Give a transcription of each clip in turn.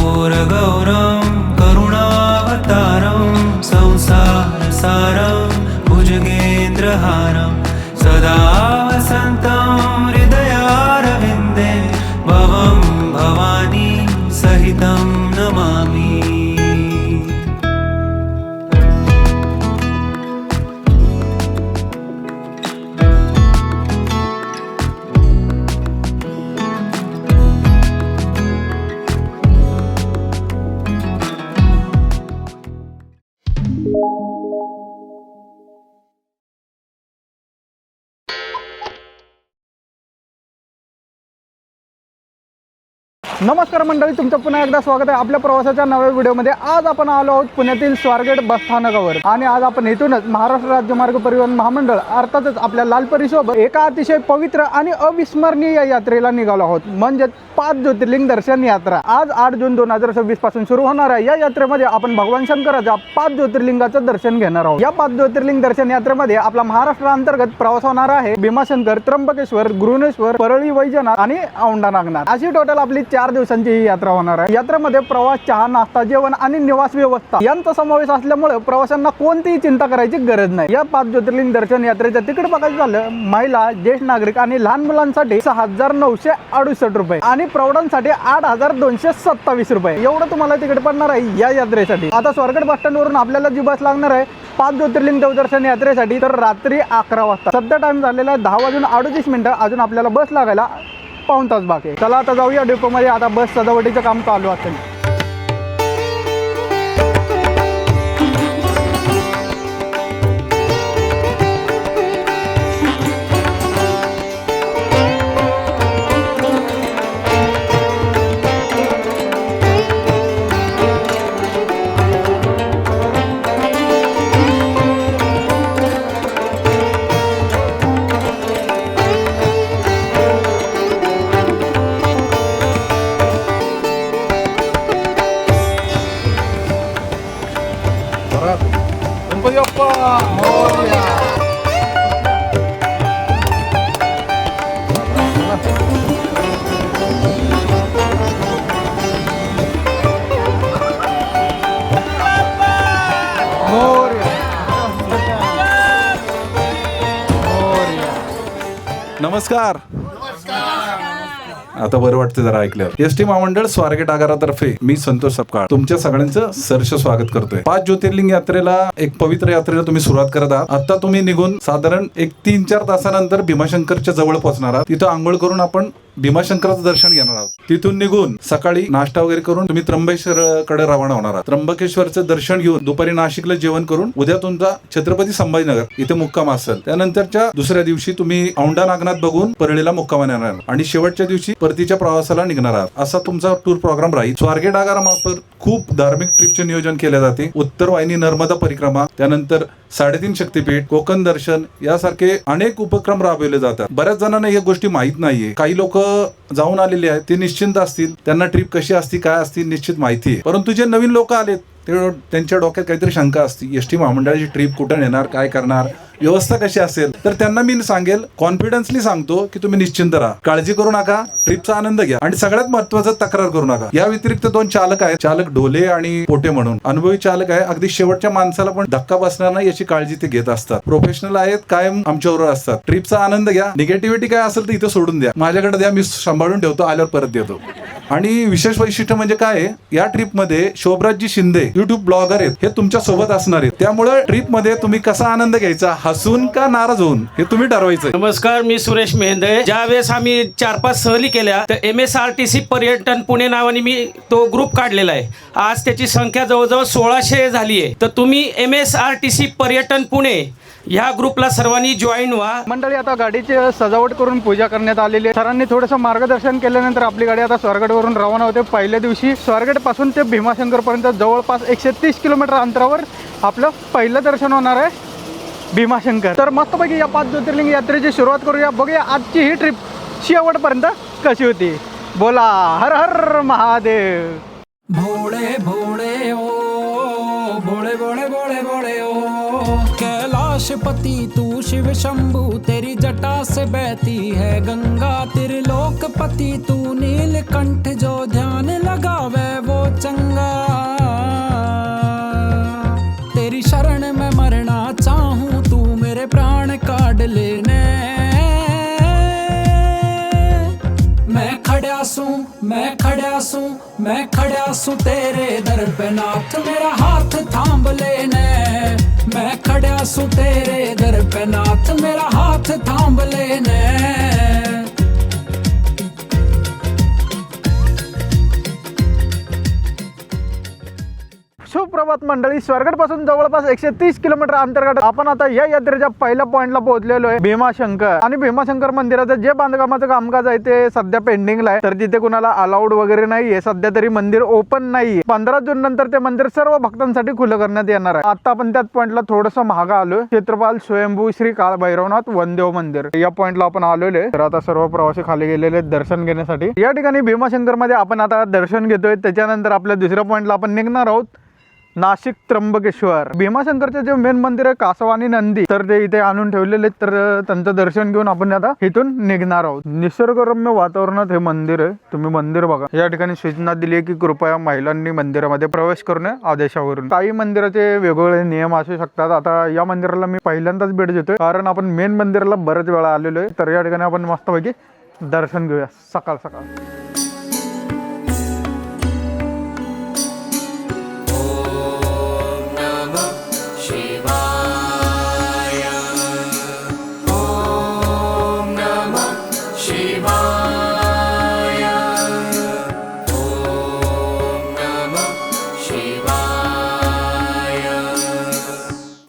कर्पूरगौरं करुणावतारं संसारसारं भुजगेन्द्रहारं सदा वसन्तं हृदयारविन्दे भवं भवानी सहितं नमामि। नमस्कार मंडळी, तुमचं पुन्हा एकदा स्वागत आहे आपल्या प्रवासाच्या नव्या व्हिडिओमध्ये। आज आपण आलो आहोत पुण्यातील स्वारगेट बस स्थानकावर आणि आज आपण इथूनच महाराष्ट्र राज्य मार्ग परिवहन महामंडळ अर्थातच आपल्या लालपरी सोबत एका अतिशय पवित्र आणि अविस्मरणीय यात्रेला निघालो आहोत, म्हणजे 5 ज्योतिर्लिंग दर्शन यात्रा। आज 8 जून 2026 पासून सुरू होणार आहे या यात्रेमध्ये आपण भगवान शंकराच्या 5 ज्योतिर्लिंगाचं दर्शन घेणार आहोत। या 5 ज्योतिर्लिंग दर्शन यात्रेमध्ये आपला महाराष्ट्राअंतर्गत प्रवास होणार आहे भीमाशंकर, त्र्यंबकेश्वर, गृहनेश्वर, परळी वैजनाथ आणि औंढा नागनाथ अशी टोटल आपली 4 दिवसांची ही यात्रा होणार आहे। यात्रेमध्ये प्रवास, चहा, नाश्ता, जेवण आणि निवास व्यवस्था यांचा समावेश असल्यामुळे प्रवाशांना कोणतीही चिंता करायची गरज नाही। या 5 ज्योतिर्लिंग दर्शन यात्रेचं तिकीट बघायचं झालं महिला, ज्येष्ठ नागरिक आणि लहान मुलांसाठी 6,968 रुपये आणि प्रौढांसाठी 8,227 रुपये एवढं तुम्हाला तिकीट पडणार आहे या यात्रेसाठी। आता स्वारगेट बस स्टँड वरून आपल्याला जी बस लागणार आहे 5 ज्योतिर्लिंग देवदर्शन यात्रेसाठी तर रात्री 11 वाजता। सध्या टाइम झालेला आहे 10:38 अजून आपल्याला बस लागायला पाऊण तास बाकी। चला आता जाऊया डेपोमध्ये, आता बस सजावटीचं काम चालू असेल। नमस्कार। आता बरं वाटतं जरा ऐकल्यावर। एसटी महामंडळ स्वारगेट आगारातर्फे मी संतोष सपकाळ तुमच्या सगळ्यांचं सहर्ष स्वागत करतोय। 5 ज्योतिर्लिंग यात्रेला, एक पवित्र यात्रेला तुम्ही सुरुवात करत आहात। आता तुम्ही निघून साधारण 1-3-4 तासानंतर भीमाशंकरच्या जवळ पोहोचणार आहात। तिथं आंघोळ करून आपण भीमाशंकराचं दर्शन घेणार आहोत। तिथून निघून सकाळी नाश्ता वगैरे करून तुम्ही त्र्यंबकेश्वरकडे रवाना होणार आहात। त्र्यंबकेश्वरचं दर्शन घेऊन दुपारी नाशिकला जेवण करून उद्या तुमचा छत्रपती संभाजीनगर इथे मुक्काम असेल। त्यानंतरच्या दुसऱ्या दिवशी तुम्ही औंढा नागनाथ बघून परळीला मुक्काम येणार आणि शेवटच्या दिवशी परतीच्या प्रवासाला निघणार आहात। असा तुमचा टूर प्रोग्राम राहील। स्वारगेट आगारामार्फत खूप धार्मिक ट्रिपचे नियोजन केले जाते। उत्तर वाहिनी नर्मदा परिक्रमा, त्यानंतर 3.5 शक्तीपीठ, कोकण दर्शन यासारखे अनेक उपक्रम राबवले जातात। बऱ्याच जणांना या गोष्टी माहित नाहीये। काही लोक जाऊन आलेले आहेत, ते निश्चिंत असतील, त्यांना ट्रिप कशी असती, काय असती निश्चित माहिती आहे। परंतु जे नवीन लोक आलेत त्यांच्या डोक्यात काहीतरी शंका असते, एसटी महामंडळाची ट्रिप कुठं नेणार, काय करणार, व्यवस्था कशी असेल। तर त्यांना मी सांगेल, कॉन्फिडन्सली सांगतो की तुम्ही निश्चिंत राहा, काळजी करू नका, ट्रिपचा आनंद घ्या आणि सगळ्यात महत्त्वाचं तक्रार करू नका। या व्यतिरिक्त 2 चालक आहेत, चालक ढोले आणि पोटे म्हणून अनुभवी चालक आहे। अगदी शेवटच्या माणसाला पण धक्का बसणार नाही याची काळजी ते घेत असतात। प्रोफेशनल आहेत, कायम आमच्याबरोबर असतात। ट्रिपचा आनंद घ्या, निगेटिव्हिटी काय असेल तर इथं सोडून द्या, माझ्याकडे द्या, मी सांभाळून ठेवतो, आल्यावर परत देतो। आणि विशेष वैशिष्ट्य म्हणजे काय, या ट्रिपमध्ये शोभराजजी शिंदे युट्यूब ब्लॉगर आहेत, हे तुमच्या सोबत असणार आहेत। त्यामुळे ट्रिपमध्ये तुम्ही कसा आनंद घ्यायचा, हसून का नाराज होऊन, हे तुम्ही ठरवायचं। नमस्कार, मी सुरेश मेहंदे। ज्यावेळेस आम्ही 4-5 सहली केल्या तर MSRTC पर्यटन पुणे नावाने मी तो ग्रुप काढलेला आहे। आज त्याची संख्या जवळजवळ 1600 झाली आहे। तर तुम्ही MSRTC पर्यटन पुणे या ग्रुपला सर्वांनी जॉईन व्हा। मंडळी, आता गाडीची सजावट करून पूजा करण्यात आलेली आहे। सरांनी थोडंसं मार्गदर्शन केल्यानंतर आपली गाडी आता स्वारगेट वरून रवाना होते। पहिल्या दिवशी स्वारगेट पासून ते भीमाशंकर पर्यंत जवळपास 130 किलोमीटर अंतरावर आपलं पहिलं दर्शन होणार आहे भीमाशंकर। तर मस्तपैकी या 5 ज्योतिर्लिंग यात्रेची सुरुवात करूया। बघूया आजची ही ट्रिप शेवटपर्यंत कशी होती। बोला हर हर महादेव। भोले भोले ओ, भोले भोले भोले भोले ओ, कैलाशपति तू शिव शंभु, तेरी जटा से बहती है गंगा, त्रिलोकपति तू नीलकंठ, जो ध्यान लगावे वो सू मैं खड़ा सू तेरे दर पे नाथ मेरा हाथ थाम लेने मैं खड़ा सू तेरे दर पे नाथ मेरा हाथ थाम लेने सुप्रभात मंडळी, स्वारगेट पासून जवळपास 130 किलोमीटर अंतर्गत आपण आता या यात्रेच्या पहिल्या पॉइंटला पोहोचलेलो आहे, भीमाशंकर. आणि भीमाशंकर मंदिराचं जे बांधकामाचं कामकाज आहे ते सध्या पेंडिंगला आहे, तर तिथे कुणाला अलाउड वगैरे नाहीये सध्या तरी. मंदिर ओपन नाहीये. 15 जून नंतर ते मंदिर सर्व भक्तांसाठी खुलं करण्यात येणार आहे. आता आपण त्याच पॉइंटला थोडंसं महाग आलोय. क्षेत्रपाल स्वयंभू श्री काळ भैरवनाथ वनदेव मंदिर या पॉइंटला आपण आलेलो आहे. तर आता सर्व प्रवासी खाली गेलेले दर्शन घेण्यासाठी. या ठिकाणी भीमाशंकर मध्ये आपण आता दर्शन घेतोय. त्याच्यानंतर आपल्या दुसऱ्या पॉइंटला आपण निघणार आहोत, नाशिक त्र्यंबकेश्वर. भीमाशंकरचे जे मेन मंदिर आहे कासव आणि नंदी, तर ते इथे आणून ठेवलेले. तर त्यांचं दर्शन घेऊन आपण आता इथून निघणार आहोत. निसर्गरम्य वातावरणात हे मंदिर आहे. तुम्ही मंदिर बघा. या ठिकाणी सूचना दिली आहे की कृपया महिलांनी मंदिरामध्ये प्रवेश करू नये आदेशावरून. काही मंदिराचे वेगवेगळे नियम असू शकतात. आता या मंदिराला मी पहिल्यांदाच भेट देतोय, कारण आपण मेन मंदिराला बरेच वेळा आलेलो आहे. तर या ठिकाणी आपण मस्तपैकी दर्शन घेऊया सकाळ सकाळ.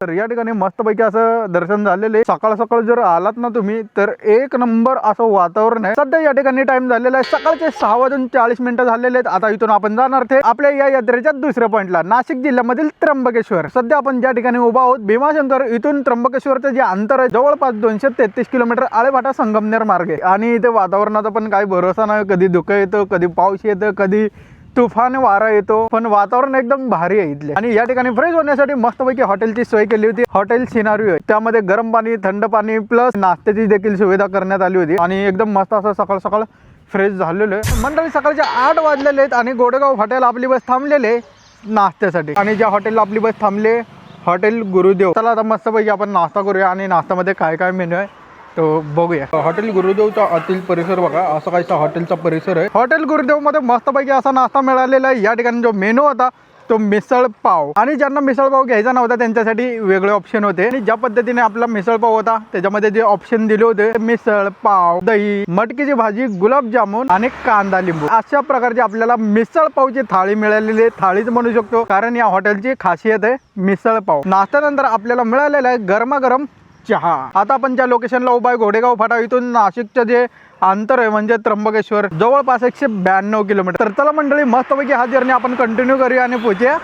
तर या ठिकाणी मस्तपैकी असं दर्शन झालेले. सकाळ सकाळ जर आलात ना तुम्ही तर एक नंबर असं वातावरण आहे. सध्या या ठिकाणी टाइम झालेला आहे सकाळचे 6:40 झालेले आहेत. आता इथून आपण जाणार ते आपल्या या यात्रेच्या दुसऱ्या पॉइंटला, नाशिक जिल्ह्यामधील त्र्यंबकेश्वर. सध्या आपण ज्या ठिकाणी उभा आहोत भीमाशंकर, इथून त्र्यंबकेश्वरचं जे अंतर आहे जवळपास 233 किलोमीटर, आळेफाटा संगमनेर मार्ग आहे. आणि इथे वातावरणाचा पण काही भरोसा नाही, कधी धुकं येतं, कधी पाऊस येतं, कधी तुफान वारा येतो, पण वातावरण एकदम भारी आहे इथले. आणि या ठिकाणी फ्रेश होण्यासाठी मस्तपैकी हॉटेलची सोय केली होती. हॉटेल सिनारिओ आहे, त्यामध्ये गरम पाणी, थंड पाणी प्लस नाश्त्याची देखील सुविधा करण्यात आली होती. आणि एकदम मस्त असं सकाळ सकाळ फ्रेश झालेलं आहे. मंडळी सकाळचे 8 वाजलेले आहेत आणि गोडेगाव हॉटेल आपली बस थांबलेले नाश्त्यासाठी. आणि ज्या हॉटेलला आपली बस थांबले हॉटेल गुरुदेव. चला आता मस्तपैकी आपण नाश्ता करूया आणि नाश्त्यामध्ये काय काय मेनू आहे तो बघूया. हॉटेल गुरुदेवचा आतील परिसर बघा, असा काहीसा हॉटेलचा परिसर आहे. हॉटेल गुरुदेव मध्ये मस्तपैकी असा नाश्ता मिळालेला आहे. या ठिकाणी जो मेनू होता तो मिसळ पाव, आणि ज्यांना मिसळ पाव घ्यायचा नव्हता त्यांच्यासाठी वेगळे ऑप्शन होते. आणि ज्या पद्धतीने आपला मिसळ पाव होता त्याच्यामध्ये जे ऑप्शन दिले होते मिसळ पाव, दही, मटकीची भाजी, गुलाबजामुन आणि कांदा लिंबू, अशा प्रकारची आपल्याला मिसळ पावची थाळी मिळालेली आहे. थाळीच म्हणू शकतो, कारण या हॉटेलची खासियत आहे मिसळ पाव. नाश्त्यानंतर आपल्याला मिळालेला आहे गरमागरम चहा. आता आपण ज्या लोकेशनला उभा आहे घोडेगाव फाटा, इथून नाशिकचं जे अंतर आहे म्हणजे त्र्यंबकेश्वर जवळपास 192 किलोमीटर. तर चला मंडळी मस्तपैकी हा जर्नी आपण कंटिन्यू करूया आणि पोहोचूया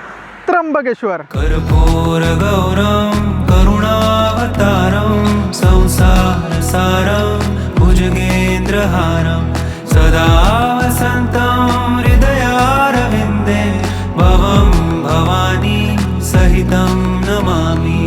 त्र्यंबकेश्वर. कर्पूर गौरम करुणावतारम संसार सारम भुजगेंद्रहारम सदा वसंतम हृदयारविंदे भवं भवानी सहितं नमामि.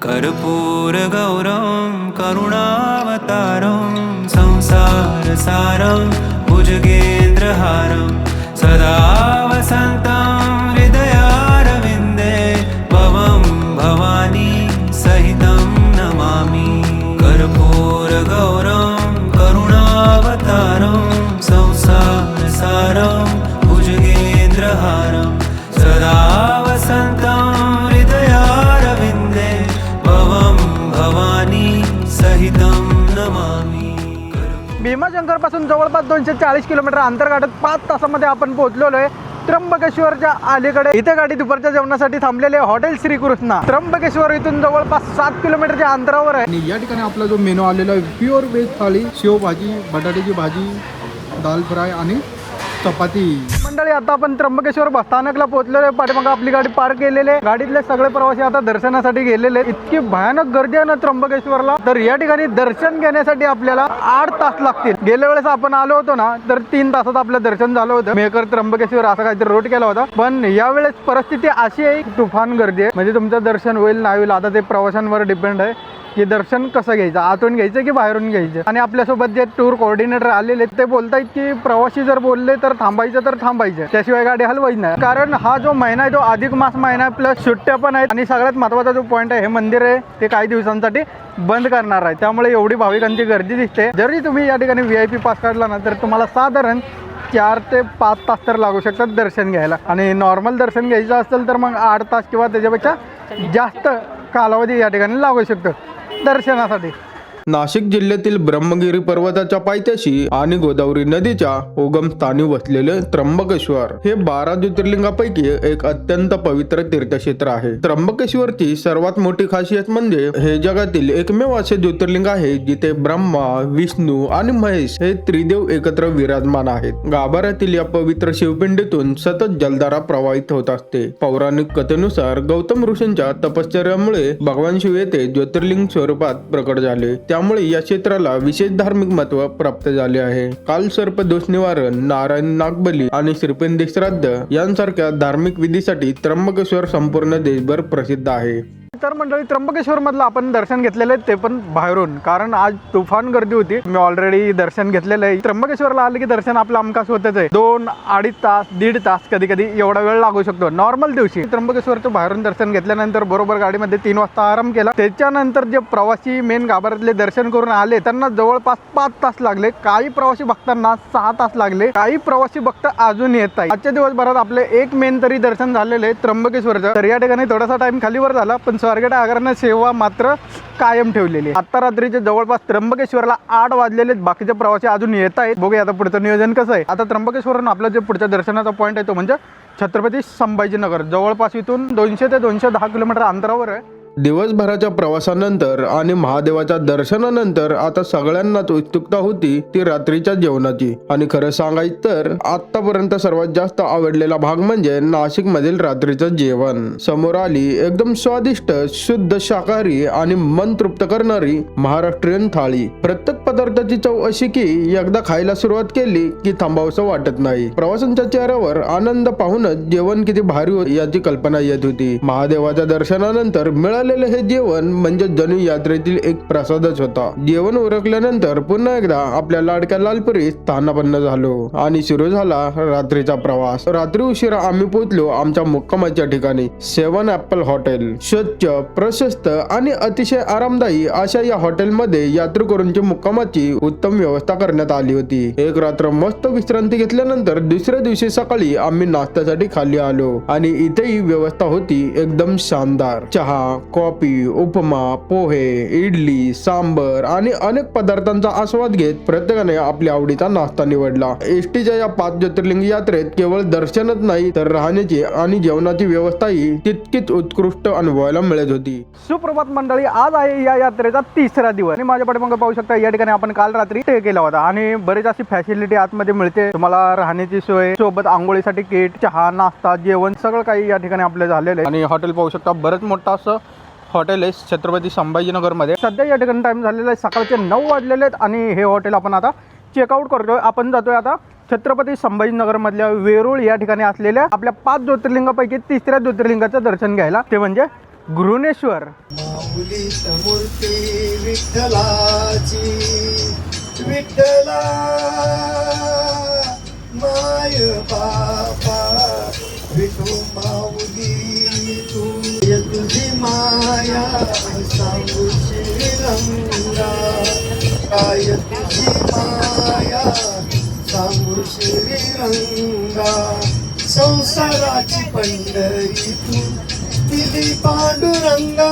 कर्पूर गौरम करुणावतारम संसार सारम भुजगेंद्रहारम सदा वसंतम हृदयारविंदे भवं भवानी सहितं नमामि. कर्पूर गौरम करुणावतारम संसार सारम भुजगेंद्रहारम सदा वसंतम हृदयारविंदे भवं भवानी सहितं नमामि. भीमाशंकर पासून जवळपास 240 किलोमीटर अंतर गाठत 5 तासामध्ये आपण पोहोचलेलो आहे त्र्यंबकेश्वरच्या अलीकडे. इथे गाडी दुपारच्या जेवणासाठी थांबलेले हॉटेल श्रीकृष्णा. त्र्यंबकेश्वर इथून जवळपास 7 किलोमीटरच्या अंतरावर आहे. आणि या ठिकाणी आपला जो मेनू आलेला आहे प्युअर व्हेज थाळी, शेव भाजी, बटाट्याची भाजी, दाल फ्राय आणि चपाती. मंडळी आता आपण त्र्यंबकेश्वर बस स्थानकला पोहोचलेलो आहे. पाठीमागे आपली गाडी पार्क केलेली आहे. गाडीतले सगळे प्रवासी आता दर्शनासाठी गेलेले. इतकी भयानक गर्दी आहे ना त्र्यंबकेश्वरला, तर या ठिकाणी दर्शन घेण्यासाठी आपल्याला 8 तास लागतील. गेल्या वेळेस आपण आलो होतो ना तर 3 तासात आपलं दर्शन झालं होतं. मेकर त्र्यंबकेश्वर असा काहीतरी रोड केला होता, पण यावेळेस परिस्थिती अशी आहे तुफान गर्दी आहे. म्हणजे तुमचं दर्शन होईल नाही होईल आता ते प्रवाशांवर डिपेंड आहे. की दर्शन कसं घ्यायचं, आतून घ्यायचं की बाहेरून घ्यायचं. आणि आपल्यासोबत जे टूर कोऑर्डिनेटर आलेले ते बोलतायत की प्रवासी जर बोलले तर थांबायचं तर थांबायचं, त्याशिवाय गाडी हलवायची नाही. कारण हा जो महिना आहे तो अधिक मास महिना आहे, प्लस सुट्ट्या पण आहेत. आणि सगळ्यात महत्त्वाचा जो पॉईंट आहे, हे मंदिर आहे ते काही दिवसांसाठी बंद करणार आहे. त्यामुळे एवढी भाविकांची गर्दी दिसते. जरी तुम्ही या ठिकाणी VIP पास काढला ना तर तुम्हाला साधारण 4 ते 5 तास तर लागू शकतात दर्शन घ्यायला. आणि नॉर्मल दर्शन घ्यायचं असेल तर मग 8 तास किंवा त्याच्यापेक्षा जास्त कालावधी या ठिकाणी लागू शकतो दर्शनासाठी. नाशिक जिल्ह्यातील ब्रह्मगिरी पर्वताच्या पायथ्याशी आणि गोदावरी नदीच्या उगमस्थानी वसलेले त्र्यंबकेश्वर हे 12 ज्योतिर्लिंगापैकी एक अत्यंत पवित्र तीर्थक्षेत्र आहे. त्र्यंबकेश्वरची सर्वात मोठी खासियत म्हणजे हे जगातील एकमेव असे ज्योतिर्लिंग आहे जिथे ब्रह्मा, विष्णू आणि महेश हे त्रिदेव एकत्र विराजमान आहेत. गाभाऱ्यातील या पवित्र शिवपिंडीतून सतत जलधारा प्रवाहित होत असते. पौराणिक कथेनुसार गौतम ऋषींच्या तपश्चर्यामुळे भगवान शिव येथे ज्योतिर्लिंग स्वरूपात प्रकट झाले. त्यामुळे या क्षेत्राला विशेष धार्मिक महत्व प्राप्त झाले आहे. कालसर्प दोष निवारण, नारायण नागबली आणि श्रीपिंडी श्राद्ध यांसारख्या धार्मिक विधीसाठी त्र्यंबकेश्वर संपूर्ण देशभर प्रसिद्ध आहे. तर मंडळी, त्र्यंबकेश्वर मधलं आपण दर्शन घेतलेलं आहे ते पण बाहेरून, कारण आज तुफान गर्दी होती. मी ऑलरेडी दर्शन घेतलेलं आहे. त्र्यंबकेश्वरला आले की दर्शन आपलं हमखास होतच आहे. 2-2.5 तास, 1.5 तास कधी कधी एवढा वेळ लागू शकतो नॉर्मल दिवशी. त्र्यंबकेश्वरचं बाहेरून दर्शन घेतल्यानंतर बरोबर गाडीमध्ये 3 वाजता आराम केला. त्याच्यानंतर जे प्रवासी मेन गाभाऱ्यातले दर्शन करून आले त्यांना जवळपास 5 तास लागले. काही प्रवासी भक्तांना 6 तास लागले. काही प्रवासी भक्त अजून येत आहेत. आजच्या दिवसभरात आपले एक मेन तरी दर्शन झालेले आहे त्र्यंबकेश्वरचं. तर या ठिकाणी थोडासा टाइम खालीवर झाला, पण स्वारगेट आगाराने सेवा मात्र कायम ठेवलेली आहे. आता रात्रीचे जवळपास त्र्यंबकेश्वरला 8 वाजलेले, बाकीचे प्रवासी अजून येत आहेत. बघूया आता पुढचं नियोजन कसं आहे. आता त्र्यंबकेश्वरून आपलं जे पुढच्या दर्शनाचा पॉईंट आहे तो म्हणजे छत्रपती संभाजीनगर. जवळपास इथून 200 ते 210 किलोमीटर अंतरावर आहे. दिवसभराच्या प्रवासानंतर आणि महादेवाच्या दर्शनानंतर आता सगळ्यांनाच उत्सुकता होती ती रात्रीच्या जेवणाची. आणि खरं सांगायचं तर आतापर्यंत सर्वात जास्त आवडलेला भाग म्हणजे नाशिक मधील रात्रीचं जेवण. समोर आली एकदम स्वादिष्ट, शुद्ध शाकाहारी आणि मन तृप्त करणारी महाराष्ट्रीयन थाळी. प्रत्येक पदार्थाची चव अशी की एकदा खायला सुरुवात केली की थांबावसं वाटत नाही. प्रवाशांच्या चेहऱ्यावर आनंद पाहूनच जेवण किती भारी होते याची कल्पना येत होती. महादेवाच्या दर्शनानंतर मिळालेलं हे जेवण म्हणजे जणू यात्रेतील एक प्रसादच होता. जेवण उरकल्यानंतर पुन्हा एकदा आपल्या लाडक्या लालपुरीत स्थानापन्न झालो आणि सुरू झाला रात्रीचा प्रवास. रात्री उशिरा आम्ही पोहोचलो आमच्या मुक्कामाच्या ठिकाणी. 7 ॲपल हॉटेल. स्वच्छ, प्रशस्त आणि अतिशय आरामदायी अशा या हॉटेलमध्ये यात्रेकरूंची मुक्कामाची उत्तम व्यवस्था करण्यात आली होती. एक रात्र मस्त विश्रांती घेतल्यानंतर दुसऱ्या दिवशी सकाळी आम्ही नाश्त्यासाठी खाली आलो आणि इथेही व्यवस्था होती एकदम शानदार. चहा, कॉफी, उपमा, पोहे, इडली, सांबर आणि अनेक पदार्थांचा आस्वाद घेत प्रत्येकाने आपल्या आवडीचा नाश्ता निवडला. एसटीच्या या 5 ज्योतिर्लिंग यात्रेत केवळ दर्शनच नाही तर राहण्याची आणि जेवणाची व्यवस्थाही तितकीच उत्कृष्ट अनुभवायला मिळत होती. सुप्रभात मंडळी, आज आहे या यात्रेचा 3रा दिवस आणि माझ्या पाठीमागे पाहू शकता या ठिकाणी आपण काल रात्री स्टे केला होता आणि बरेच अशी फॅसिलिटी आतमध्ये मिळते तुम्हाला. राहण्याची सोय, सोबत आंघोळीसाठी किट, चहा, नाश्ता, जेवण सगळं काही या ठिकाणी आपले झालेलं आहे. आणि हॉटेल पाहू शकता, बरंच मोठं असं हॉटेल आहे छत्रपती संभाजीनगर मध्ये. सध्या या ठिकाणी टाइम झालेला आहे सकाळचे 9 वाजलेले आहेत आणि हे हॉटेल आपण आता चेकआउट करतोय. आपण जातोय आता छत्रपती संभाजीनगर मधल्या वेरूळ या ठिकाणी असलेल्या आपल्या 5 ज्योतिर्लिंगापैकी 3ऱ्या ज्योतिर्लिंगाचं दर्शन घ्यायला, ते म्हणजे घृणेश्वर. माऊलीत मूर्ती विठ्ठलाची, विठ्ठला माय बापा विठू माऊली तू, तुझी माया सांगू श्रीरंगा, काय तुझी माया सांगू श्रीरंगा, संसाराची पंढरी तू दिली पांडुरंगा,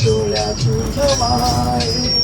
डोळ्यातून माये.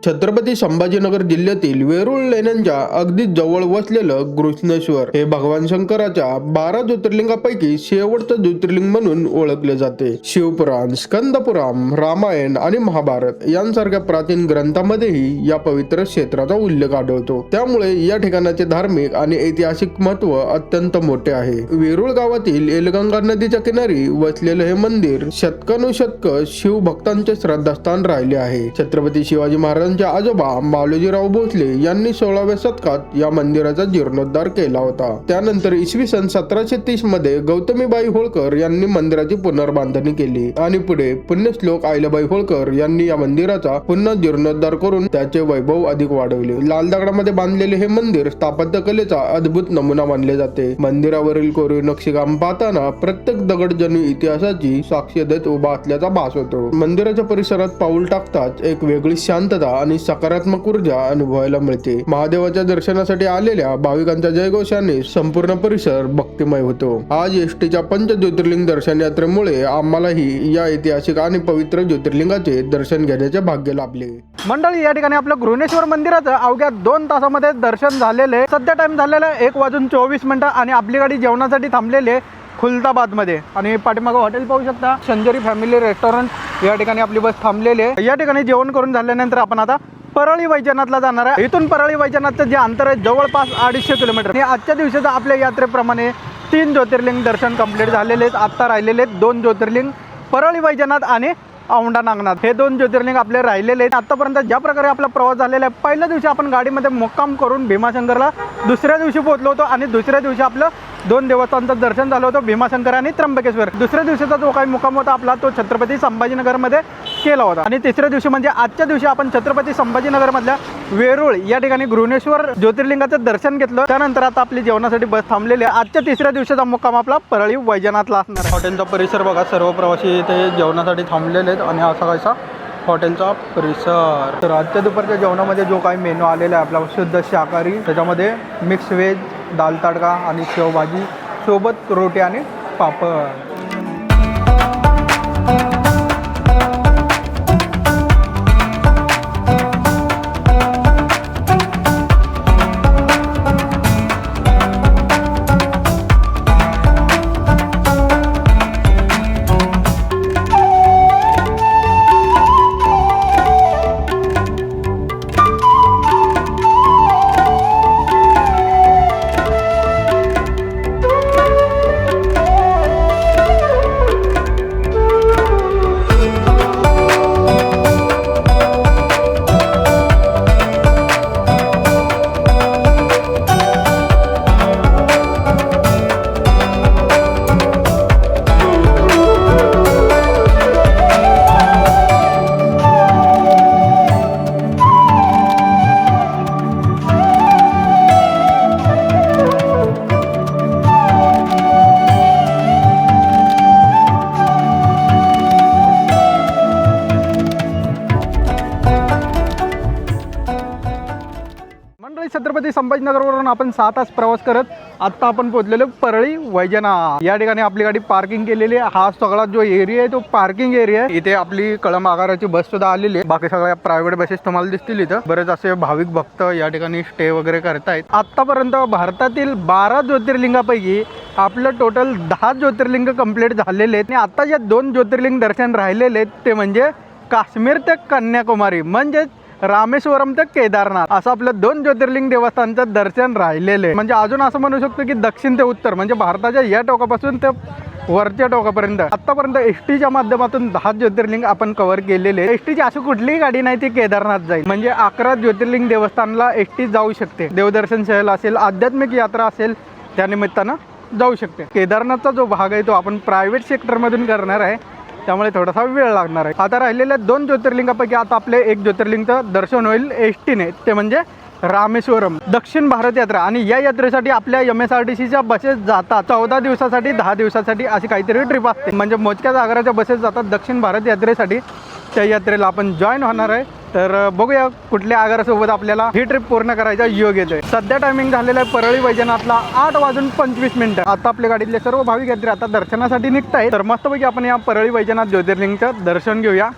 छत्रपती संभाजीनगर जिल्ह्यातील वेरूळ लेण्यांच्या अगदी जवळ वसलेलं घृष्णेश्वर हे भगवान शंकराच्या 12 ज्योतिर्लिंगापैकी शेवटचं ज्योतिर्लिंग म्हणून ओळखले जाते. शिवपुराण, स्कंदपुराण, रामायण आणि महाभारत यांसारख्या प्राचीन ग्रंथामध्येही या पवित्र क्षेत्राचा उल्लेख आढळतो. त्यामुळे या ठिकाणाचे धार्मिक आणि ऐतिहासिक महत्व अत्यंत मोठे आहे. वेरूळ गावातील एलगंगा नदीच्या किनारी वसलेलं हे मंदिर शतकानुशतक शिवभक्तांचे श्रद्धास्थान राहिले आहे. छत्रपती शिवाजी महाराज भाविकांचे आजोबा मालोजीराव भोसले यांनी 16व्या शतकात या मंदिराचा जीर्णोद्धार केला होता. त्यानंतर इसवी सन 1730 मध्ये गौतमीबाई होळकर यांनी मंदिराची पुनर्बांधणी केली आणि पुढे पुण्यश्लोक अहिल्याबाई होळकर यांनी या मंदिराचा पुन्हा जीर्णोद्धार करून त्याचे वैभव अधिक वाढवले. लाल दगडामध्ये बांधलेले हे मंदिर स्थापत्य कलेचा अद्भुत नमुना मानले जाते. मंदिरावरील कोरीव नक्षीकाम पाहताना प्रत्येक दगड जणू इतिहासाची साक्ष देत उभा असल्याचा भास होतो. मंदिराच्या परिसरात पाऊल टाकताच एक वेगळी शांतता आणि सकारात्मक ऊर्जा अनुभवायला मिळते. महादेवाच्या दर्शनासाठी आलेल्या भाविकांच्या जयघोषाने संपूर्ण परिसर भक्तिमय होतो. आज एसटीच्या पंचज्योतिर्लिंग दर्शन यात्रेमुळे आम्हालाही या ऐतिहासिक आणि पवित्र ज्योतिर्लिंगाचे दर्शन घेण्याचे भाग्य लाभले. मंडळी, या ठिकाणी आपलं घृणेश्वर मंदिराचं अवघ्या 2 तासामध्ये दर्शन झालेले. सध्या टाइम झालेला 1:24 आणि आपली गाडी जेवणासाठी थांबलेली आहे खुलताबादमध्ये. आणि पाठीमागं हॉटेल पाहू शकता, संजरी फॅमिली रेस्टॉरंट. या ठिकाणी आपली बस थांबलेली आहे. या ठिकाणी जेवण करून झाल्यानंतर आपण आता परळी वैजनाथला जाणार आहे. इथून परळी वैजनाथचं जे अंतर आहे जवळपास 250 किलोमीटर. आणि आजच्या दिवसाचं आपल्या यात्रेप्रमाणे 3 ज्योतिर्लिंग दर्शन कंप्लीट झालेले आहेत. आत्ता राहिलेले आहेत 2 ज्योतिर्लिंग, परळी वैजनाथ आणि औंढा नागनाथ. हे 2 ज्योतिर्लिंग आपले राहिलेले आहेत. आतापर्यंत ज्या प्रकारे आपला प्रवास झालेला आहे, पहिल्या दिवशी आपण गाडीमध्ये मुक्काम करून भीमाशंकरला दुसऱ्या दिवशी पोहोचलो होतो आणि दुसऱ्या दिवशी आपलं 2 देवस्थानांचं दर्शन झालं होतं, भीमाशंकर आणि त्र्यंबकेश्वर. दुसऱ्या दिवशीचा जो काही मुक्काम होता आपला तो छत्रपती संभाजीनगरमध्ये केला होता. आणि तिसऱ्या दिवशी म्हणजे आजच्या दिवशी आपण छत्रपती संभाजीनगरमधल्या वेरूळ या ठिकाणी घृणेश्वर ज्योतिर्लिंगाचं दर्शन घेतलं. त्यानंतर आता आपली जेवणासाठी बस थांबलेली आहे. आजच्या तिसऱ्या दिवशीचा मुक्काम आपला परळी वैजनाथला असणार. हॉटेलचा परिसर बघा, सर्व प्रवासी इथे जेवणासाठी थांबलेले आहेत आणि असा कायसा हॉटेलचा परिसर. तर आजच्या दुपारच्या जेवणामध्ये जो काही मेनू आलेला आहे आपला शुद्ध शाकाहारी, त्याच्यामध्ये मिक्स व्हेज, दाल तडका आणि शेवभाजी सोबत रोटी आणि पापड. छत्रपती संभाजीनगरवरून आपण 6 तास प्रवास करत आत्ता आपण पोहोचलेलो परळी वैजनाथ. या ठिकाणी आपली गाडी पार्किंग केलेली आहे. हा सगळा जो एरिया आहे तो पार्किंग एरिया आहे. इथे आपली कळंब आगाराची बस सुद्धा आलेली आहे. बाकी सगळ्या प्रायव्हेट बसेस तुम्हाला दिसतील. इथं बरेच असे भाविक भक्त या ठिकाणी स्टे वगैरे करतायत. आतापर्यंत भारतातील 12 ज्योतिर्लिंगापैकी आपलं टोटल 10 ज्योतिर्लिंग कंप्लीट झालेले आहेत. आणि आता जे 2 ज्योतिर्लिंग दर्शन राहिलेले आहेत ते म्हणजे काश्मीर ते कन्याकुमारी, म्हणजेच रामेश्वरम ते केदारनाथ, असं आपलं 2 ज्योतिर्लिंग देवस्थानचं दर्शन राहिलेलं आहे. म्हणजे अजून असं म्हणू शकतो की दक्षिण ते उत्तर, म्हणजे भारताच्या या टोकापासून ते वरच्या टोकापर्यंत आतापर्यंत एसटीच्या माध्यमातून 10 ज्योतिर्लिंग आपण कव्हर केलेले. एसटीची अशी कुठलीही गाडी नाही ती केदारनाथ जाईल. म्हणजे 11 ज्योतिर्लिंग देवस्थानला एसटी जाऊ शकते. देवदर्शन सहल असेल, आध्यात्मिक यात्रा असेल, त्यानिमित्तानं जाऊ शकते. केदारनाथचा जो भाग आहे तो आपण प्रायव्हेट सेक्टरमधून करणार आहे, त्यामुळे थोडासा वेळ लागणार आहे. आता राहिलेल्या 2 ज्योतिर्लिंगापैकी आता आपले 1 ज्योतिर्लिंगचं दर्शन होईल एसटीने, ते म्हणजे रामेश्वरम दक्षिण भारत यात्रा. आणि या यात्रेसाठी आपल्या MSRTCच्या बसेस जातात. 14 दिवसासाठी 10 दिवसासाठी अशी काहीतरी ट्रिप असते. म्हणजे मोजक्याच आगाराच्या बसेस जातात दक्षिण भारत यात्रेसाठी. त्या यात्रेला आपण जॉईन होणार आहे. तर बघूया कुठल्या आगारासोबत आपल्याला ही ट्रिप पूर्ण करायचा योग येतोय. सध्या टायमिंग झालेला आहे परळी वैजनाथला 8:25. आता आपल्या गाडीतले सर्व भाविक यात्री आता दर्शनासाठी निघतायत. तर मस्तपैकी आपण या परळी वैजनाथ ज्योतिर्लिंगचं दर्शन घेऊया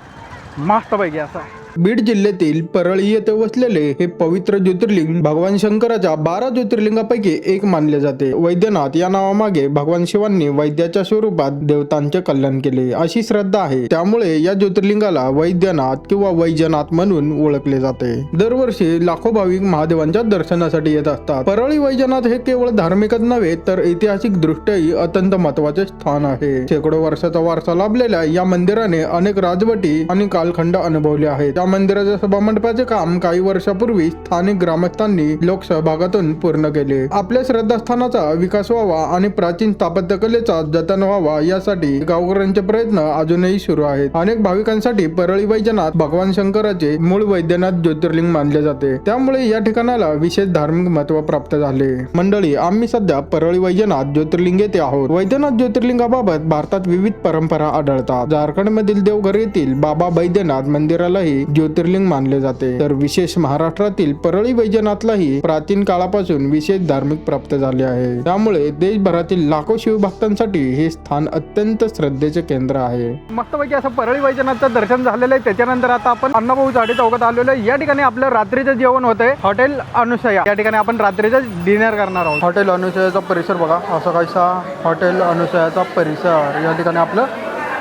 मस्तपैकी असं. बीड जिल्ह्यातील परळी येथे वसलेले हे पवित्र ज्योतिर्लिंग भगवान शंकराच्या 12 ज्योतिर्लिंगापैकी एक मानले जाते. वैद्यनाथ या नावामागे भगवान शिवांनी वैद्याच्या स्वरूपात देवतांचे कल्याण केले अशी श्रद्धा आहे. त्यामुळे या ज्योतिर्लिंगाला वैद्यनाथ किंवा वैजनाथ म्हणून ओळखले जाते. दरवर्षी लाखो भाविक महादेवांच्या दर्शनासाठी येत असतात. परळी वैजनाथ हे केवळ धार्मिकच नव्हे तर ऐतिहासिक दृष्ट्याही अत्यंत महत्वाचे स्थान आहे. शेकडो वर्षाचा वारसा लाभलेल्या या मंदिराने अनेक राजवटी आणि कालखंड अनुभवले आहेत. मंदिराच्या सभामंडपाचे काम काही वर्षापूर्वी स्थानिक ग्रामस्थांनी लोकसहभागातून पूर्ण केले. आपल्या श्रद्धास्थानाचा विकास व्हावा आणि प्राचीन स्थापत्यकलेचा जतन व्हावा यासाठी गावकऱ्यांचे प्रयत्न अजूनही सुरू आहेत. अनेक भाविकांसाठी परळी वैजनाथ भगवान शंकराचे मूळ वैद्यनाथ ज्योतिर्लिंग मानले जाते. त्यामुळे या ठिकाणाला विशेष धार्मिक महत्त्व प्राप्त झाले. मंडळी, आम्ही सध्या परळी वैजनाथ ज्योतिर्लिंग येथे आहोत. वैद्यनाथ ज्योतिर्लिंगाबाबत भारतात विविध परंपरा आढळतात. झारखंड मधील देवघर येथील बाबा बैद्यनाथ मंदिरालाही ज्योतिर्लिंग मानले जाते, तर विशेष महाराष्ट्रातील परळी वैजनाथलाही प्राचीन काळापासून विशेष धार्मिक प्राप्त झाले आहे. त्यामुळे देशभरातील लाखो शिवभक्तांसाठी हे स्थान अत्यंत श्रद्धेचे केंद्र आहे. मस्तपैकी असं परळी वैजनाथचं दर्शन झालेलं आहे. त्याच्यानंतर आता आपण अण्णाभाऊ साठे चौकात आलेलो आहे. या ठिकाणी आपलं रात्रीचं जेवण होतंय हॉटेल अनुसया. या ठिकाणी आपण रात्रीचं डिनर करणार आहोत. हॉटेल अनुसयाचा परिसर बघा, असा काहीसा हॉटेल अनुसयाचा परिसर. या ठिकाणी आपलं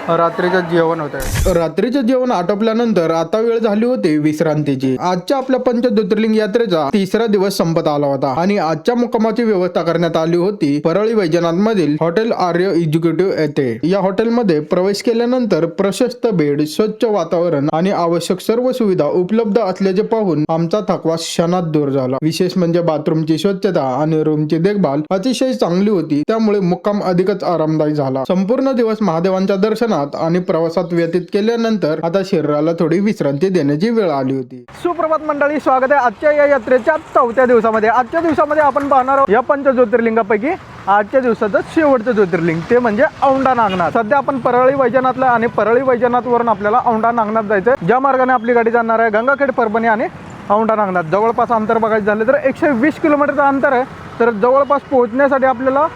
रात्रीचं जेवण होतंय. रात्रीचे जेवण आटोपल्यानंतर आता वेळ झाली होती विश्रांतीची. आजच्या आपल्या पंच ज्योतिर्लिंग यात्रेचा तिसरा दिवस संपत आला होता आणि आजच्या मुक्कामाची व्यवस्था करण्यात आली होती परळी वैजनाथ मधील हॉटेल आर्य एक्झिक्युटिव्ह येथे. या हॉटेलमध्ये प्रवेश केल्यानंतर प्रशस्त बेड, स्वच्छ वातावरण आणि आवश्यक सर्व सुविधा उपलब्ध असल्याचे पाहून आमचा थकवा क्षणात दूर झाला. विशेष म्हणजे बाथरूमची स्वच्छता आणि रूमची देखभाल अतिशय चांगली होती. त्यामुळे मुक्काम अधिकच आरामदायी झाला. संपूर्ण दिवस महादेवांच्या दर्शनात आणि प्रवासात व्यतीत केल्यानंतर आता शरीराला थोडी विश्रांती देण्याची वेळ आली होती. सुप्रभात मंडळी, स्वागत आहे आजच्या या यात्रेच्या 4थ्या दिवसामध्ये. आजच्या दिवसामध्ये आपण पाहणार आहोत या पंच ज्योतिर्लिंगापैकी आजच्या दिवसाचं शेवटचं ज्योतिर्लिंग, ते म्हणजे औंढा नागनाथ. सध्या आपण परळी वैजनाथला आणि परळी वैजनाथ वरून आपल्याला औंढा नागनाथ जायचं. ज्या मार्गाने आपली गाडी जाणार आहे गंगाखेड, परभणी आणि औंढा नागनाथ. जवळपास अंतर बघायचं झालं तर 120 किलोमीटरचं अंतर आहे. तर जवळपास पोहोचण्यासाठी आपल्याला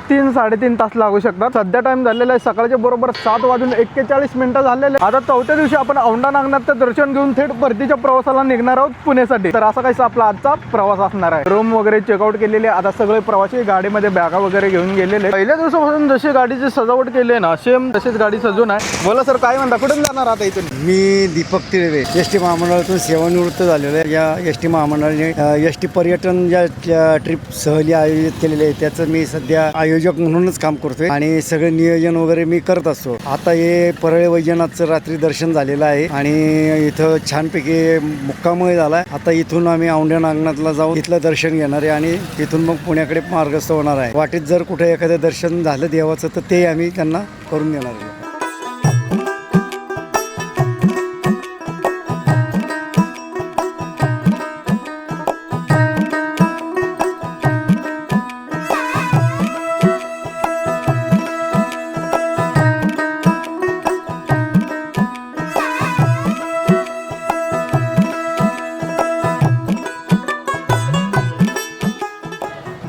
3-3.5 तास लागू शकतात. सध्या टाइम झालेला आहे सकाळचे बरोबर 7:41 झालेले. आता 4थ्या दिवशी आपण औंढा नागनाथचं दर्शन घेऊन थेट परतीच्या प्रवासाला निघणार आहोत पुण्यासाठी. तर असा काही आपला आजचा प्रवास असणार आहे. रूम वगैरे चेकआउट केलेले. आता सगळे प्रवासी गाडीमध्ये बॅगा वगैरे घेऊन गेलेले. पहिल्या दिवसापासून जशी गाडीची सजावट केली आहे ना, सेम तशीच गाडी सजून आहे. बोला सर, काय म्हणता, कुठून जाणार आता इथून? मी दीपक तिळवे, एसटी महामंडळातून सेवानिवृत्त झालेलो आहे. या एसटी महामंडळाने एसटी पर्यटन ज्या ट्रिप सहली आयोजित केलेली आहे त्याचं मी सध्या आयोजक म्हणूनच काम करतोय आणि सगळे नियोजन वगैरे मी करत असतो. आता हे परळी वैजनाथचं रात्री दर्शन झालेलं आहे आणि इथं छानपैकी मुक्कामही झाला आहे. आता इथून आम्ही औंढा नागनाथला जाऊन इथलं दर्शन घेणार आहे आणि तिथून मग पुण्याकडे मार्गस्थ होणार आहे. वाटेत जर कुठे एखादं दर्शन झालं देवाचं तर ते आम्ही त्यांना करून देणार आहे.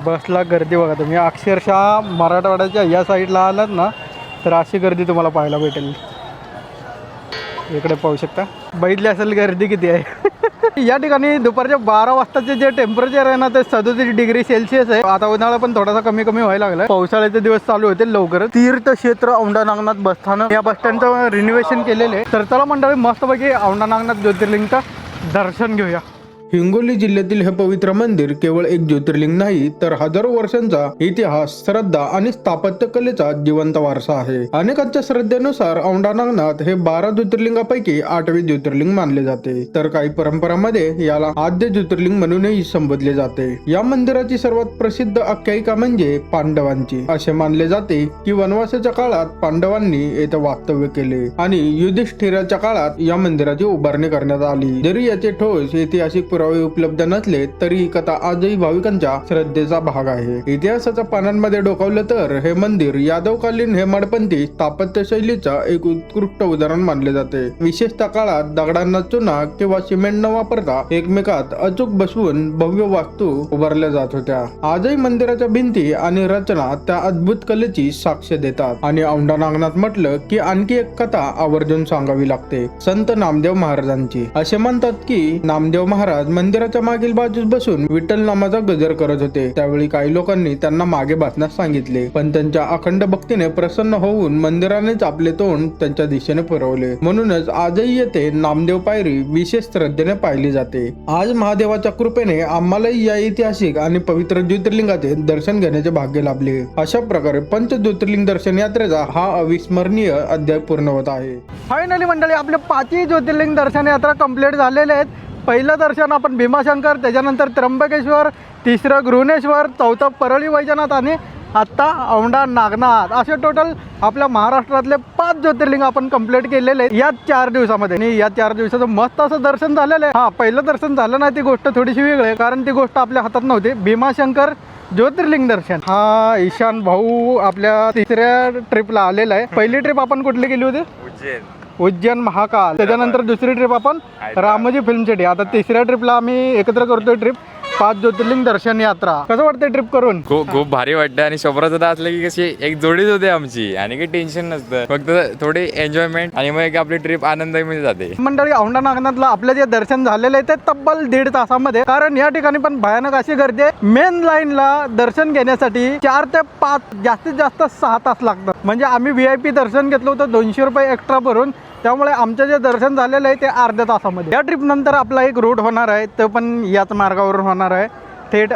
बसला गर्दी बघा तुम्ही. अक्षरशः मराठवाड्याच्या या साईडला आलात ना तर अशी गर्दी तुम्हाला पाहायला भेटेल. इकडे पाहू शकता, बघितली असेल गर्दी किती आहे. या ठिकाणी दुपारच्या 12 वाजताचे जे टेम्परेचर आहे ना ते 37 डिग्री सेल्सिअस आहे. आता उन्हाळा पण थोडासा कमी व्हायला लागला. पावसाळ्याचे दिवस चालू होते लवकरच. तीर्थक्षेत्र औंढा नागनाथ बसस्थानक या बसस्टँडचं रिनोव्हेशन केलेलं आहे. तर चला मंडळी, मस्तपैकी औंढा नागनाथ ज्योतिर्लिंगचं दर्शन घेऊया. हिंगोली जिल्ह्यातील हे पवित्र मंदिर केवळ एक ज्योतिर्लिंग नाही तर हजारो वर्षांचा इतिहास, श्रद्धा आणि स्थापत्य कलेचा जिवंत वारसा आहे. अनेकांच्या श्रद्धेनुसार औंढा नागनाथ हे 12 ज्योतिर्लिंगापैकी 8वे ज्योतिर्लिंग मानले जाते. तर काही परंपरांमध्ये याला आद्य ज्योतिर्लिंग म्हणूनही संबोधले जाते. या मंदिराची सर्वात प्रसिद्ध आख्यायिका म्हणजे पांडवांची. असे मानले जाते की वनवासाच्या काळात पांडवांनी येथे वास्तव्य केले आणि युधिष्ठिराच्या काळात या मंदिराची उभारणी करण्यात आली. जरी याचे ठोस ऐतिहासिक पुरावे उपलब्ध नसले तरी ही कथा आजही भाविकांच्या श्रद्धेचा भाग आहे. इतिहासाच्या पानांमध्ये डोकावलं तर हे मंदिर यादवकालीन हेमाडपंथी स्थापत्य शैलीचा एक उत्कृष्ट उदाहरण मानले जाते. विशेषतः काळात दगडांना चुना किंवा सिमेंट न वापरता एकमेकात अचूक बसवून भव्य वास्तू उभारल्या जात होत्या. आजही मंदिराच्या भिंती आणि रचना त्या अद्भुत कलेची साक्ष देतात. आणि औंढा नागनाथ म्हटलं की आणखी एक कथा आवर्जून सांगावी लागते, संत नामदेव महाराजांची. असे म्हणतात की नामदेव महाराज महाराज मंदिराच्या मागील बाजूस बसून विठ्ठल नामाचा गजर करत होते. त्यावेळी काही लोकांनी त्यांना मागे बसण्यास सांगितले, पण त्यांच्या अखंड भक्तीने प्रसन्न होऊन मंदिरानेच आपले तोंड त्यांच्या दिशेने फिरवले. म्हणूनच आजही येथे नामदेव पायरी विशेष श्रद्धेने पाहिली जाते. आज महादेवाच्या कृपेने आम्हालाही या ऐतिहासिक आणि पवित्र ज्योतिर्लिंगाचे दर्शन घेण्याचे भाग्य लाभले. अशा प्रकारे पंच ज्योतिर्लिंग दर्शन यात्रेचा हा अविस्मरणीय अध्याय पूर्ण होत आहे. फायनली मंडळी आपले 5ही ज्योतिर्लिंग दर्शन यात्रा कंप्लीट झालेले आहेत. पहिलं दर्शन आपण भीमाशंकर, त्याच्यानंतर त्र्यंबकेश्वर, तिसरं गृहणेश्वर, चौथं परळी वैजनाथ आणि आत्ता औंढा नागनाथ, असे टोटल आपल्या महाराष्ट्रातले 5 ज्योतिर्लिंग आपण कंप्लीट केलेले आहेत या 4 दिवसामध्ये. आणि या 4 दिवसाचं मस्त असं दर्शन झालेलं आहे. हा, पहिलं दर्शन झालं नाही ती गोष्ट थोडीशी वेगळी आहे, कारण ती गोष्ट आपल्या हातात नव्हती. भीमाशंकर ज्योतिर्लिंग दर्शन. हा ईशान भाऊ आपल्या 3ऱ्या ट्रिपला आलेला आहे. पहिली ट्रिप आपण कुठली गेली होती? उज्जैन महाकाल. त्याच्यानंतर दुसरी ट्रिप आपण रामोजी फिल्म सिटी. आता 3ऱ्या ट्रिपला आम्ही एकत्र करतोय ट्रिप 5 ज्योतिर्लिंग दर्शन यात्रा. कसं वाटतंय ट्रिप करून? खूप भारी वाटतं. आणि सोबत असलं की कशी एक जोडीच होते आमची आणि काही टेन्शन नसतं, फक्त थोडी एन्जॉयमेंट आणि मग एक आपली ट्रिप आनंदामध्ये जाते. मंडळी औंढा नागनाथला आपलं जे दर्शन झालेलं आहे ते तब्बल 1.5 तासामध्ये, कारण या ठिकाणी पण भयानक अशी गर्दी आहे. मेन लाईनला दर्शन घेण्यासाठी 4 ते 5 जास्तीत जास्त 6 तास लागतात. म्हणजे आम्ही VIP दर्शन घेतलं होतं 200 रुपये एक्स्ट्रा भरून, त्यामुळे आमचं जे दर्शन झालेलं आहे ते अर्ध्या तासामध्ये. या ट्रिप नंतर आपला एक रूट होणार आहे, तो पण याच मार्गावरून होणार आहे. थेट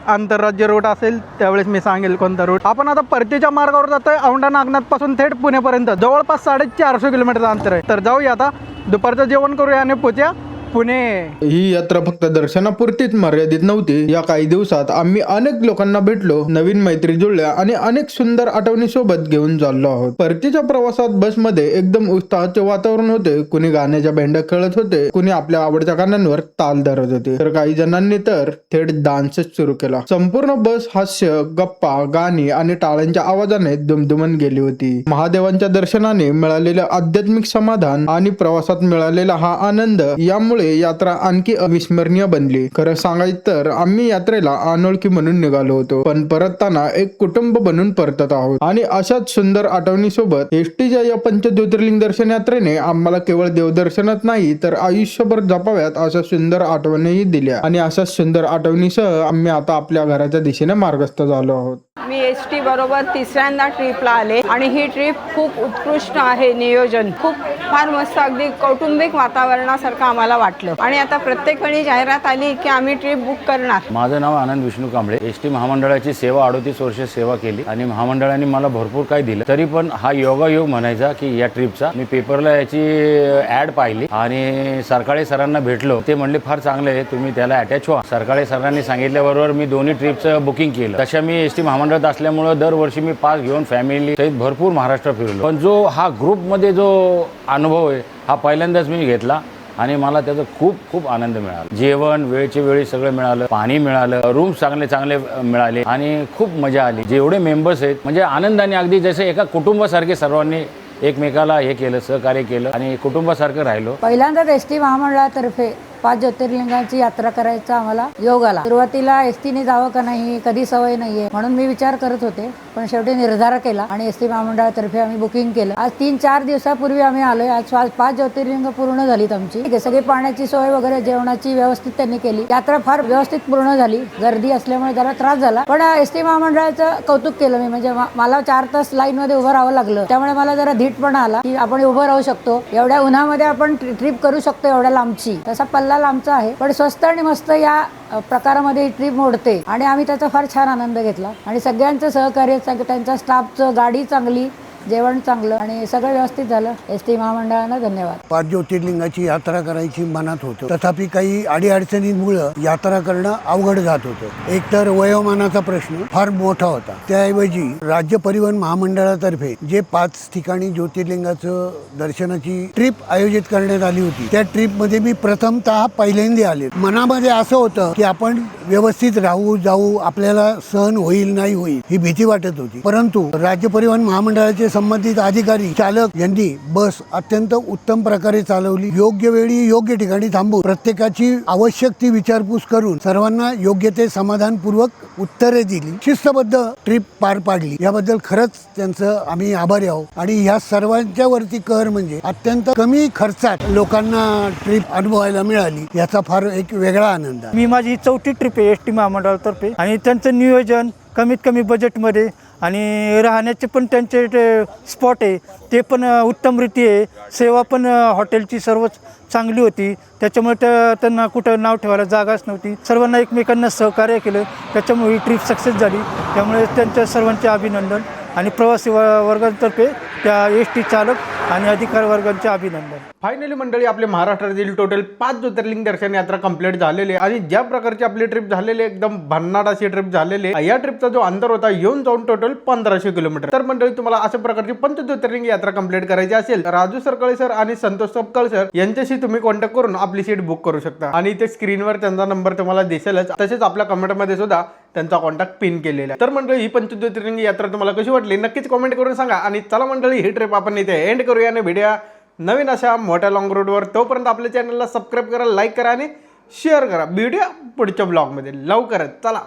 आंतरराज्य रूट असेल त्यावेळेस मी सांगेल कोणता रूट. आपण आता परतीच्या मार्गावर जातोय औंढा नागनाथ पासून थेट पुणेपर्यंत, जवळपास 450 किलोमीटरचं अंतर आहे. तर जाऊया आता, दुपारचं जेवण करूया आणि पोहोचूया पुणे. ही यात्रा फक्त दर्शनापुरतीच मर्यादित नव्हती. या काही दिवसात आम्ही अनेक लोकांना भेटलो, नवीन मैत्री जुळल्या आणि अनेक सुंदर आठवणी सोबत घेऊन चाललो आहोत. परतीच्या प्रवासात बसमध्ये एकदम उत्साहाचे वातावरण होते. कुणी गाण्याच्या भेंड्या खेळत होते, कुणी आपल्या आवडत्या गाण्यांवर ताल धरत होते, तर काही जणांनी तर थेट डान्सच सुरू केला. संपूर्ण बस हास्य, गप्पा, गाणी आणि टाळ्यांच्या आवाजाने दुमदुमन गेली होती. महादेवांच्या दर्शनाने मिळालेलं आध्यात्मिक समाधान आणि प्रवासात मिळालेला हा आनंद यामुळे यात्रा आणखी अविस्मरणीय बनली. खरं सांगायचं तर आम्ही यात्रेला अनोळखी म्हणून निघालो होतो, पण परतताना एक कुटुंब बनून परतत आहोत. आणि अशाच सुंदर आठवणी सोबत एसटीच्या या पंच ज्योतिर्लिंग दर्शन यात्रेने आम्हाला केवळ देवदर्शनात नाही तर आयुष्यभर जपाव्यात अशा सुंदर आठवणीही दिल्या. आणि अशा सुंदर आठवणीसह आम्ही आता आपल्या घराच्या दिशेने मार्गस्थ झालो आहोत. मी ST बरोबर 3ऱ्यांदा ट्रिपला आले आणि ही ट्रिप खूप उत्कृष्ट आहे. नियोजन खूप फार मस्त, अगदी कौटुंबिक वातावरणासारखं आम्हाला वाटलं. आणि आता प्रत्येक वेळी जाहिरात आली की आम्ही ट्रिप बुक करणार. माझं नाव आनंद विष्णू कांबळे. ST महामंडळाची सेवा 38 वर्ष सेवा केली आणि महामंडळाने मला भरपूर काही दिलं. तरी पण हा योगायोग म्हणायचा की या ट्रिपचा. मी पेपरला याची ऍड पाहिली आणि सरकाळे सरांना भेटलो. ते म्हणले फार चांगलं आहे, तुम्ही त्याला अटॅच व्हा. सरकाळे सरांनी सांगितल्याबरोबर मी दोन्ही ट्रिपचं बुकिंग केलं. तशा मी ST महामंडळात असल्यामुळे दरवर्षी मी पास घेऊन फॅमिली सहित भरपूर महाराष्ट्र फिरलो. पण जो हा ग्रुपमध्ये जो अनुभव आहे हा पहिल्यांदाच मी घेतला आणि मला त्याचा खूप खूप आनंद मिळाला. जेवण वेळच्या वेळी सगळं मिळालं, पाणी मिळालं, रूम चांगले चांगले मिळाले आणि खूप मजा आली. जेवढे मेंबर्स आहेत म्हणजे आनंदाने अगदी जसे एका कुटुंबासारखे सर्वांनी एकमेकाला हे केलं, सहकार्य केलं आणि कुटुंबासारखं राहिलो. पहिल्यांदाच ST महामंडळातर्फे 5 ज्योतिर्लिंगांची यात्रा करायचा आम्हाला योग आला. सुरुवातीला STने जावं का नाही, कधी सवय नाहीये म्हणून मी विचार करत होते, पण शेवटी निर्धार केला आणि ST महामंडळातर्फे आम्ही बुकिंग केलं. आज 3-4 दिवसापूर्वी आम्ही आलोय. आज 5 ज्योतिर्लिंग पूर्ण झालीत आमची. सगळी पाण्याची सोय वगैरे, जेवणाची व्यवस्थित त्यांनी केली. यात्रा फार व्यवस्थित पूर्ण झाली. गर्दी असल्यामुळे जरा त्रास झाला, पण ST महामंडळाचं कौतुक केलं मी. म्हणजे मला 4 तास लाईन मध्ये उभं राहावं लागलं, त्यामुळे मला जरा धीटपणा आला की आपण उभं राहू शकतो, एवढ्या उन्हामध्ये आपण ट्रिप करू शकतो, एवढ्या लांबची. तसा पल्ला लांबचा आहे, पण स्वस्त आणि मस्त या प्रकारामध्ये ही ट्रिप मोडते आणि आम्ही त्याचा फार छान आनंद घेतला. आणि सगळ्यांचं सहकार्य, त्यांच्या स्टाफचं, गाडी चांगली, जेवण चांगलं आणि सगळं व्यवस्थित झालं. ST महामंडळाला धन्यवाद. 5 ज्योतिर्लिंगाची यात्रा करायची मनात होतं, तथापि काही अडीअडचणींमुळे यात्रा करणं अवघड जात होतं. एक तर वयोमानाचा प्रश्न फार मोठा होता. त्याऐवजी राज्य परिवहन महामंडळातर्फे जे 5 ठिकाणी ज्योतिर्लिंगाचं दर्शनाची ट्रिप आयोजित करण्यात आली होती, त्या ट्रिपमध्ये मी प्रथमतः पहिल्यांदा आले. मनामध्ये असं होतं की आपण व्यवस्थित राहू, जाऊ, आपल्याला सहन होईल नाही होईल ही भीती वाटत होती. परंतु राज्य परिवहन महामंडळाचे संबंधित अधिकारी चालक यांनी बस अत्यंत उत्तम प्रकारे चालवली. योग्य वेळी योग्य ठिकाणी थांबून प्रत्येकाची आवश्यक ती विचारपूस करून सर्वांना योग्य ते समाधानपूर्वक उत्तरे दिली. शिस्तबद्ध ट्रिप पार पाडली. याबद्दल खरंच त्यांचं आम्ही आभारी आहोत. आणि ह्या सर्वांच्या वरती कहर म्हणजे अत्यंत कमी खर्चात लोकांना ट्रिप अनुभवायला मिळाली, याचा फार एक वेगळा आनंद आहे. मी माझी 4थी ट्रिप आहे एस टी महामंडळातर्फे आणि त्यांचं नियोजन कमीत कमी बजेटमध्ये आणि राहण्याचे पण त्यांचे स्पॉट आहे ते पण उत्तमरीती आहे. सेवा पण हॉटेलची सर्वच चांगली होती. त्याच्यामुळे त्यांना कुठं नाव ठेवायला जागाच नव्हती. सर्वांना एकमेकांना सहकार्य केलं, त्याच्यामुळे ही ट्रिप सक्सेस झाली. त्यामुळे त्यांच्या सर्वांचे अभिनंदन आणि प्रवासी वर्गांतर्फे त्या एस टी चालक आणि अधिकारी वर्गांचे अभिनंदन. फायनली मंडळी, आपले महाराष्ट्रातील टोटल 5 ज्योतिर्लिंग दर्शन यात्रा कंप्लीट झालेली आहे. आणि ज्या प्रकारची आपली ट्रिप झालेली आहे, एकदम भन्नाट अशी ट्रिप झालेली आहे. या ट्रिपचा जो अंतर होता येऊन जाऊन टोटल 1500 किलोमीटर. तर मंडळी, तुम्हाला अशा प्रकारची 5 ज्योतिर्लिंग यात्रा कंप्लीट करायची असेल तर राजू सरकळे सर आणि संतोष सपकाळ सर यांच्याशी तुम्ही कॉन्टॅक्ट करून आपली सीट बुक करू शकता. आणि इथे स्क्रीनवर त्यांचा नंबर तुम्हाला दिसेलच. तसेच आपल्या कमेंटमध्ये सुद्धा त्यांचा कॉन्टॅक्ट पिन केलेला आहे. तर मंडळी, ही 5 ज्योतिर्लिंग यात्रा तुम्हाला कशी वाटली नक्कीच कॉमेंट करून सांगा. आणि चला मंडळी, ही ट्रिप आपण इथे एंड करूया आणि भेटूया नवीन अशा मोठ्या लॉंग रूटवर. तोपर्यंत आपल्या चॅनलला सबस्क्राईब करा, लाईक करा आणि शेअर करा. भेटूया पुढच्या ब्लॉगमध्ये लवकरच. चला,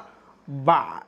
बाय.